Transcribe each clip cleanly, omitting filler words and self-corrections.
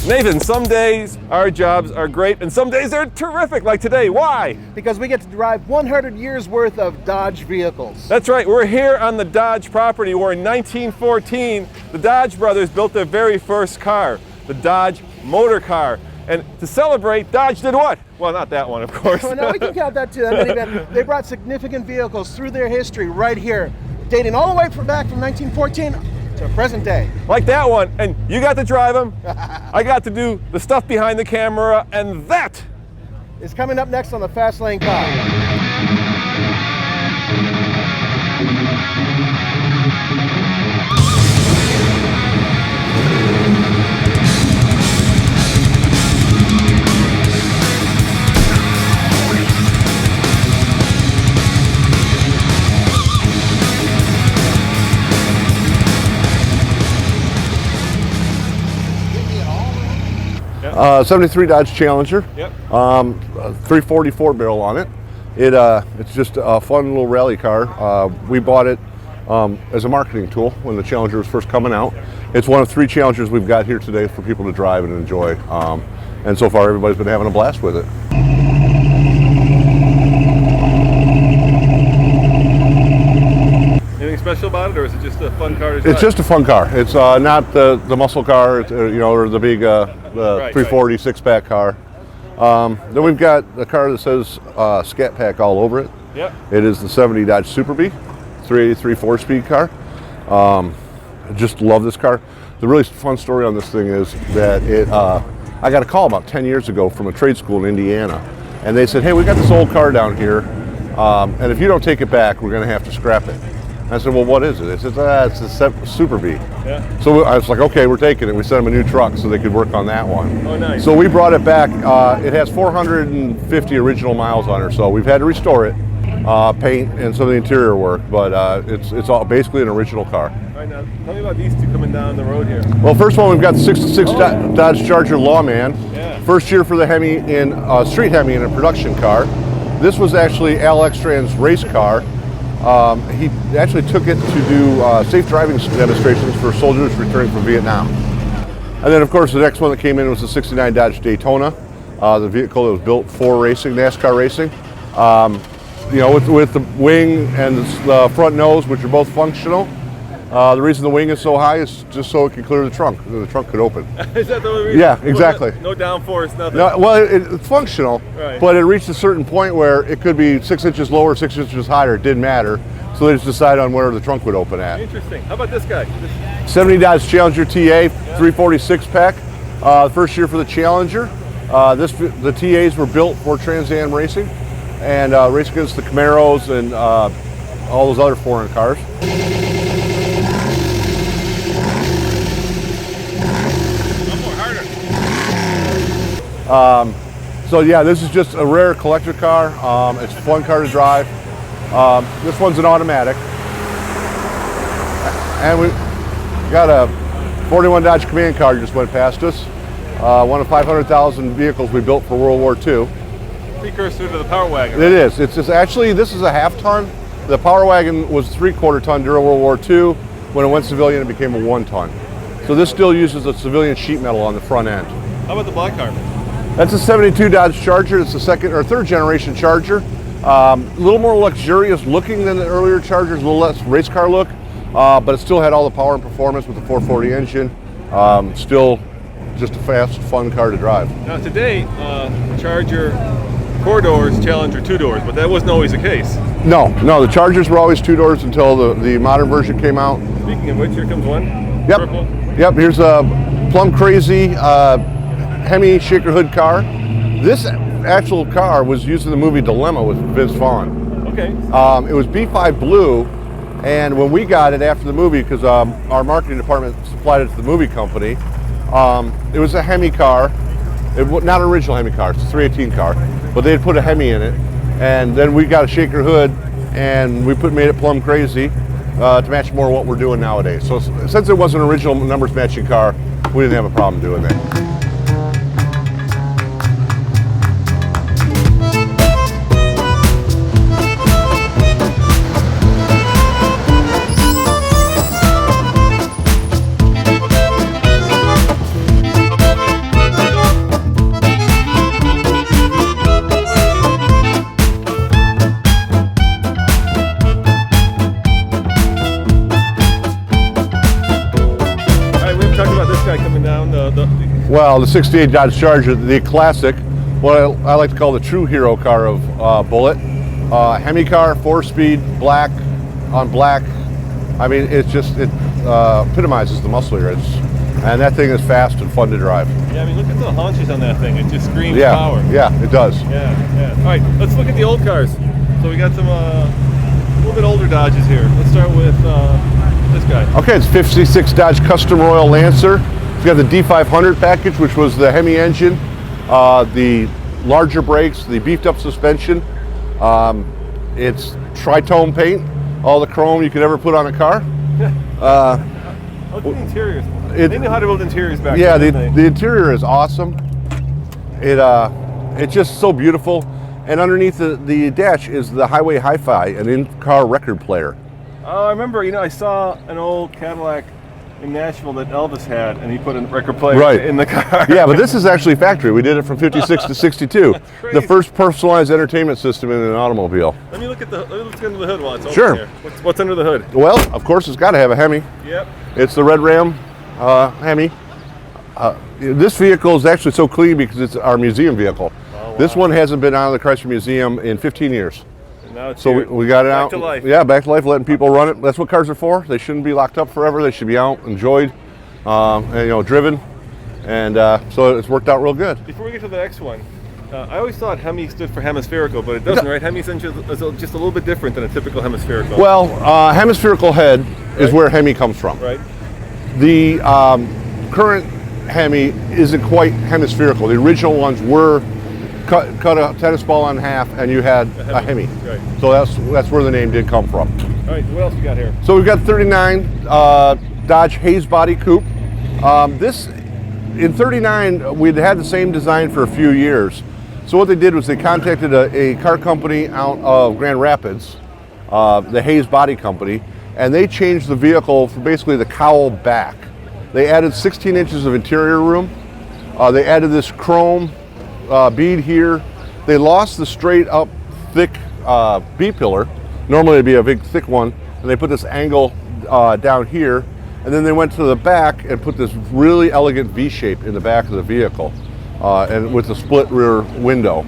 Nathan, some days our jobs are great and some days they're terrific, like today. Why? Because we get to drive 100 years worth of Dodge vehicles. That's right, we're here on the Dodge property where in 1914, the Dodge brothers built their very first car, the Dodge motor car. And to celebrate, Dodge did what? Well, not that one, of course. Well, no, we can count that too. I mean, they brought significant vehicles through their history right here, dating all the way back from 1914 to present day. Like that one, and you got to drive them. I got to do the stuff behind the camera, and that is coming up next on the Fast Lane Car. 73 Dodge Challenger. Yep. 344 barrel on it. It's just a fun little rally car. We bought it as a marketing tool when the Challenger was first coming out. It's one of 3 Challengers we've got here today for people to drive and enjoy. And so far everybody's been having a blast with it. Anything special about it, or is it just a fun car to drive? It's just a fun car. It's not the muscle car, or the big 340 6-pack car. Then we've got a car that says Scat Pack all over it. Yep. It is the 70 Dodge Super Bee, 383 4-speed car. I just love this car. The really fun story on this thing is that I got a call about 10 years ago from a trade school in Indiana, and they said, hey, we got this old car down here, and if you don't take it back, we're going to have to scrap it. I said, well, what is it? They said, it's a Super Bee. Yeah. So I was like, okay, we're taking it. We sent them a new truck so they could work on that one. Oh, nice. So we brought it back. It has 450 original miles on her, so we've had to restore it, paint and some of the interior work, but it's all basically an original car. All right, now, tell me about these two coming down the road here. Well, first one, we've got the 66 Dodge Charger Lawman. Yeah. First year for the Hemi in street Hemi in a production car. This was actually Al Extran's race car. He actually took it to do safe driving demonstrations for soldiers returning from Vietnam. And then, of course, the next one that came in was the 69 Dodge Daytona, the vehicle that was built for racing, NASCAR racing. With the wing and the front nose, which are both functional. The reason the wing is so high is just so it can clear the trunk. The trunk could open. Is that the only reason? Yeah, exactly. No downforce, nothing. No, well, it's functional, right. But it reached a certain point where it could be 6 inches lower, 6 inches higher. It didn't matter. So they just decided on where the trunk would open at. Interesting. How about this guy? 70 Dodge Challenger TA, 346 pack. First year for the Challenger. The TAs were built for Trans Am racing and race against the Camaros and all those other foreign cars. So yeah, this is just a rare collector car. It's a fun car to drive. This one's an automatic. And we got a 41 Dodge Command car just went past us. One of 500,000 vehicles we built for World War II. Precursor to the Power Wagon. It is. It's just, actually, this is a half-ton. The Power Wagon was 3/4 ton during World War II. When it went civilian, it became a 1-ton. So this still uses a civilian sheet metal on the front end. How about the black car? That's a 72 Dodge Charger. It's the second or third generation Charger. A little more luxurious looking than the earlier Chargers, a little less race car look, but it still had all the power and performance with the 440 engine. Still just a fast, fun car to drive. Now today, Charger 4 doors, Challenger 2 doors, but that wasn't always the case. No, the Chargers were always 2 doors until the modern version came out. Speaking of which, here comes one. Yep. Purple. Yep, here's a plum crazy Hemi shaker hood car. This actual car was used in the movie Dilemma with Vince Vaughn. Okay. It was B5 blue, and when we got it after the movie, because our marketing department supplied it to the movie company, it was a Hemi car. Not an original Hemi car, it's a 318 car, but they had put a Hemi in it, and then we got a shaker hood, and we made it plum crazy to match more what we're doing nowadays. So since it was an original numbers matching car, we didn't have a problem doing that. guy coming down. Well, the 68 Dodge Charger, the classic, what I like to call the true hero car of Bullitt. Hemi car, 4-speed, black on black. I mean, it epitomizes the muscle here. And that thing is fast and fun to drive. Yeah, I mean, look at the haunches on that thing. It just screams Yeah, power. yeah, it does. Yeah. All right, let's look at the old cars. So we got some a little bit older Dodges here. Let's start with this guy. Okay, it's 56 Dodge Custom Royal Lancer. It's got the D500 package, which was the Hemi engine, the larger brakes, the beefed up suspension. It's tri-tone paint, all the chrome you could ever put on a car. Look at the interiors. They knew how to build interiors back then. Yeah, the interior is awesome. It's just so beautiful. And underneath the dash is the Highway Hi-Fi, an in-car record player. Oh, I remember, I saw an old Cadillac in Nashville that Elvis had, and he put a record player in the car. Yeah, but this is actually factory. We did it from 56 to 62. The first personalized entertainment system in an automobile. Let me look under the hood while it's Sure. open here. What's under the hood? Well, of course, it's got to have a Hemi. Yep. It's the Red Ram Hemi. This vehicle is actually so clean because it's our museum vehicle. Oh, wow. This one hasn't been out of the Chrysler Museum in 15 years. Now it's so we got it out. Back to life. Yeah, back to life, letting people run it. That's what cars are for. They shouldn't be locked up forever. They should be out, enjoyed, and, driven. And so it's worked out real good. Before we get to the next one, I always thought Hemi stood for hemispherical, but it doesn't, right? Hemi is just a little bit different than a typical hemispherical. Well, hemispherical head is where Hemi comes from. Right. The current Hemi isn't quite hemispherical. The original ones were cut a tennis ball in half, and you had a Hemi. Right. So that's where the name did come from. All right, what else we got here? So we've got 39 Dodge Hayes Body Coupe. This, in 39, we'd had the same design for a few years. So what they did was they contacted a car company out of Grand Rapids, the Hayes Body Company, and they changed the vehicle from basically the cowl back. They added 16 inches of interior room. They added this chrome bead here. They lost the straight up thick B-pillar. Normally it'd be a big thick one, and they put this angle down here, and then they went to the back and put this really elegant V shape in the back of the vehicle, and with the split rear window.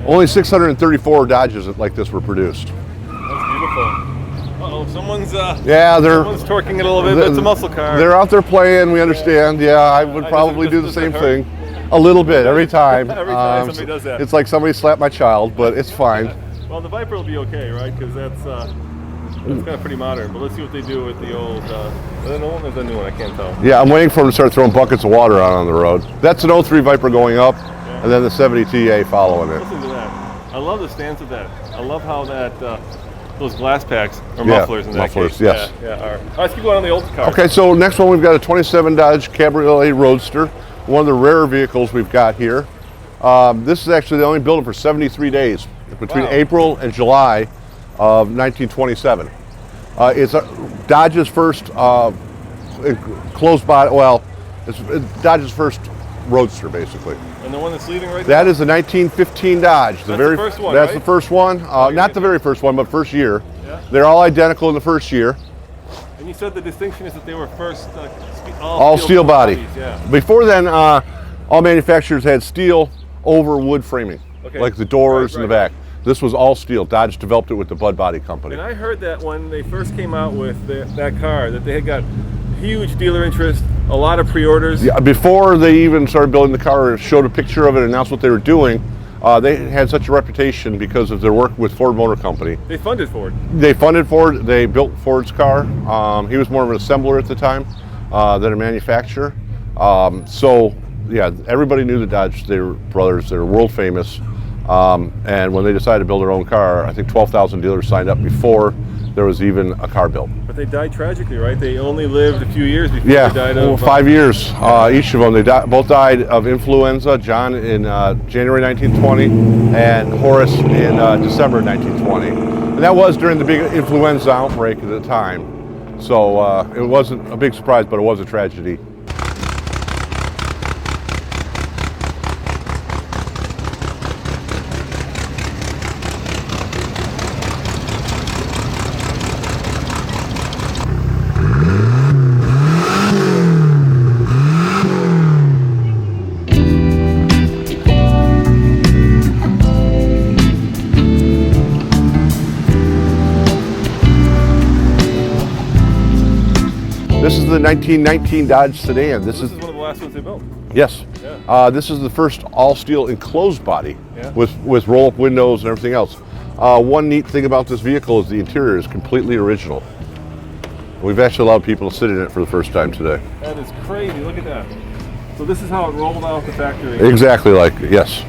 Only 634 Dodges like this were produced. That's beautiful. Uh-oh, someone's torquing it a little bit, but it's a muscle car. They're out there playing, we understand. Yeah, I would probably do the same thing. A little bit, every time. Every time somebody does that. It's like somebody slapped my child, but it's fine. Well, the Viper will be okay, right? Because that's kind of pretty modern. But let's see what they do with the old, the old one or the new one, I can't tell. Yeah, I'm waiting for them to start throwing buckets of water out on the road. That's an 03 Viper going up, and then the 70 TA following it. Listen to that. I love the stance of that. I love how that, those glass packs, or mufflers in that mufflers, case. yes. Yeah, all right. All right, let's keep going on the old cars. Okay, so next one we've got a 27 Dodge Cabriolet Roadster. One of the rarer vehicles we've got here. This is actually they only built it for 73 days between April and July of 1927. It's Dodge's first closed body. Well, it's Dodge's first Roadster, basically. And the one that's leaving right That is the 1915 Dodge. That's the first one, That's right? the first one. Not the very first one, but first year. Yeah. They're all identical in the first year. And you said the distinction is that they were first all steel body. bodies, yeah. Before then, all manufacturers had steel over wood framing, like the doors and the back. This was all steel. Dodge developed it with the Bud Body Company. And I heard that when they first came out with that car, that they had got huge dealer interest, a lot of pre-orders. Yeah, before they even started building the car, showed a picture of it, announced what they were doing. They had such a reputation because of their work with Ford Motor Company. They funded Ford. They funded Ford. They built Ford's car. He was more of an assembler at the time than a manufacturer. So yeah, everybody knew the Dodge. They were brothers. They were world famous. And when they decided to build their own car, I think 12,000 dealers signed up before there was even a car built. But they died tragically, right? They only lived a few years before they died of... 5 years, each of them. They both died of influenza, John in January 1920 and Horace in December 1920. And that was during the big influenza outbreak at the time. So it wasn't a big surprise, but it was a tragedy. the 1919 Dodge Sedan. This is one of the last ones they built. Yes. Yeah. This is the first all-steel enclosed body Yeah. with roll-up windows and everything else. One neat thing about this vehicle is the interior is completely original. We've actually allowed people to sit in it for the first time today. That is crazy. Look at that. So this is how it rolled out the factory. Exactly like it, yes.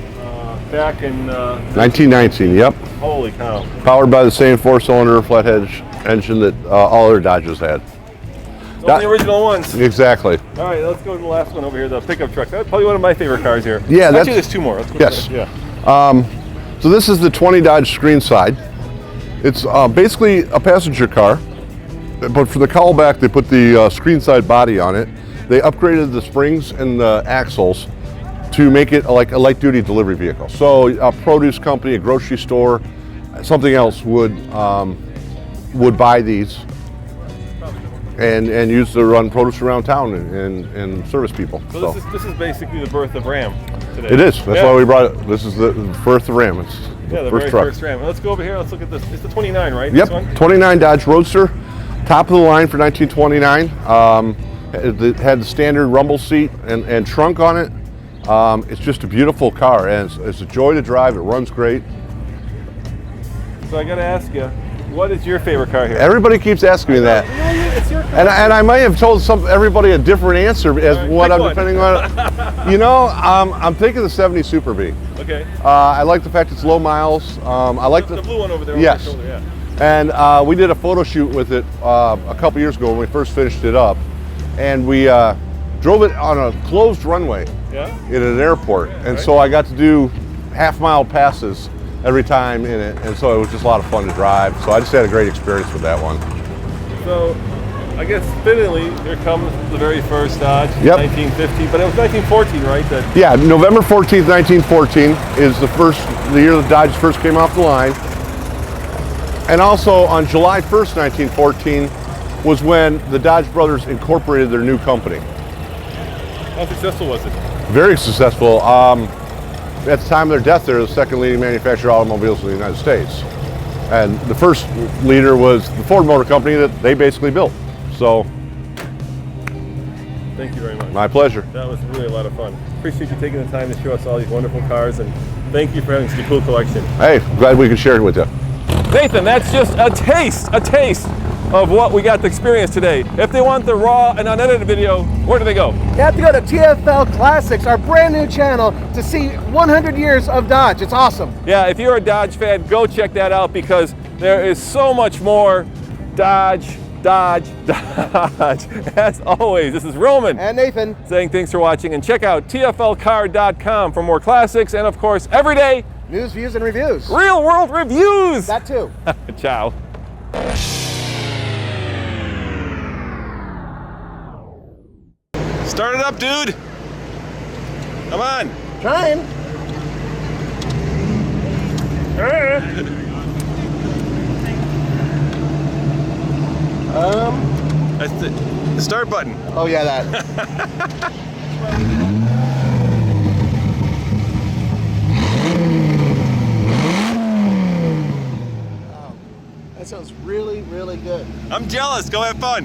Back in 1919, yep. holy cow. Powered by the same four-cylinder flathead engine that all other Dodges had. It's all the original ones. Exactly. All right, let's go to the last one over here, the pickup truck. That's probably one of my favorite cars here. Yeah, Actually, there's two more. Let's go yes. to yeah. So this is the 20 Dodge Screenside. It's basically a passenger car, but for the callback, they put the Screenside body on it. They upgraded the springs and the axles to make it like a light-duty delivery vehicle. So a produce company, a grocery store, something else would buy these and use to run produce around town and service people. So this is basically the birth of Ram today. It is. That's why we brought it. This is the birth of Ram. It's the first very truck. first Ram. Let's go over here. Let's look at this. It's the 29, right? Yep. This one? 29 Dodge Roadster, top of the line for 1929. It had the standard rumble seat and trunk on it. It's just a beautiful car, and it's a joy to drive. It runs great. So I got to ask you, what is your favorite car here? Everybody keeps asking me that, It's your car. and I might have told everybody a different answer as what pick I'm one. depending on. You know, I'm thinking the 70 Super B. Okay. I like the fact it's low miles. I like The blue one over there. Yes. Over your shoulder, yeah. And we did a photo shoot with it a couple years ago when we first finished it up, and we drove it on a closed runway in an airport, and so I got to do half-mile passes every time in it, and so it was just a lot of fun to drive. So I just had a great experience with that one. So I guess fittingly, here comes the very first Dodge, Yep. 1950, but it was 1914, right? That Yeah, November 14th, 1914 is the year that Dodge first came off the line. And also on July 1st, 1914 was when the Dodge brothers incorporated their new company. How successful was it? Very successful. At the time of their death, they're the second leading manufacturer of automobiles in the United States. And the first leader was the Ford Motor Company that they basically built. So, Thank you very much. my pleasure. That was really a lot of fun. Appreciate you taking the time to show us all these wonderful cars, and thank you for having such a cool collection. Hey, glad we could share it with you. Nathan, that's just a taste of what we got to experience today. If they want the raw and unedited video, where do they go? You have to go to TFL Classics, our brand new channel, to see 100 years of Dodge. It's awesome. Yeah, if you're a Dodge fan, go check that out because there is so much more Dodge. As always, this is Roman. And Nathan. Saying thanks for watching, and check out tflcar.com for more classics and, of course, every day, News, views, and reviews. real world reviews. That too. Ciao. Start it up, dude. Come on. Trying. That's the start button. Oh yeah, that. That sounds really, really good. I'm jealous. Go have fun.